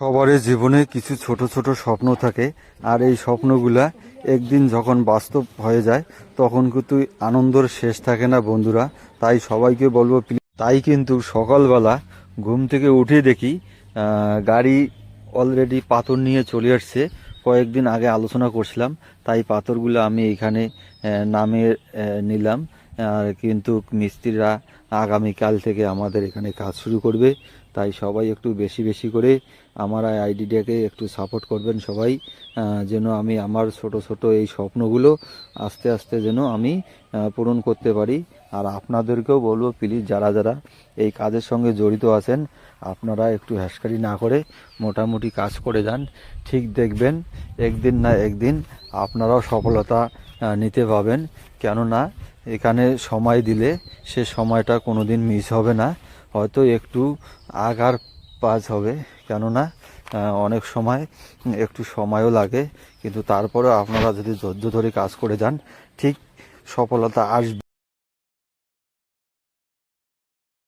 সবারই জীবনে কিছু ছোট ছোট স্বপ্ন থাকে, আর এই স্বপ্নগুলা একদিন যখন বাস্তব হয়ে যায় তখন কিন্তু আনন্দের শেষ থাকে না বন্ধুরা। তাই সবাইকে বলবো তাই কিন্তু সকালবেলা ঘুম থেকে উঠে দেখি গাড়ি অলরেডি পাথর নিয়ে চলে আসছে। কয়েকদিন আগে আলোচনা করছিলাম, তাই পাথরগুলো আমি এখানে নামে নিলাম। কিন্তু মিস্ত্রিরা আগামীকাল থেকে আমাদের এখানে কাজ শুরু করবে। তাই সবাই একটু বেশি বেশি করে আমার এই আইডিটাকে একটু সাপোর্ট করবেন সবাই, যেন আমি আমার ছোট ছোট এই স্বপ্নগুলো আস্তে আস্তে যেন আমি পূরণ করতে পারি। আর আপনাদেরকেও বলবো প্লিজ, যারা যারা এই কাজের সঙ্গে জড়িত আছেন আপনারা একটু হ্যাসকারি না করে মোটামুটি কাজ করে যান। ঠিক দেখবেন একদিন না একদিন আপনারাও সফলতা নিতে পাবেন। কেননা এখানে সময় দিলে সে সময়টা কোনো দিন মিস হবে না, হয়তো একটু আগার পাজ হবে। কেননা অনেক সময় একটু সময়ও লাগে, কিন্তু তারপরেও আপনারা যদি ধৈর্য ধরে কাজ করে যান ঠিক সফলতা আসবে।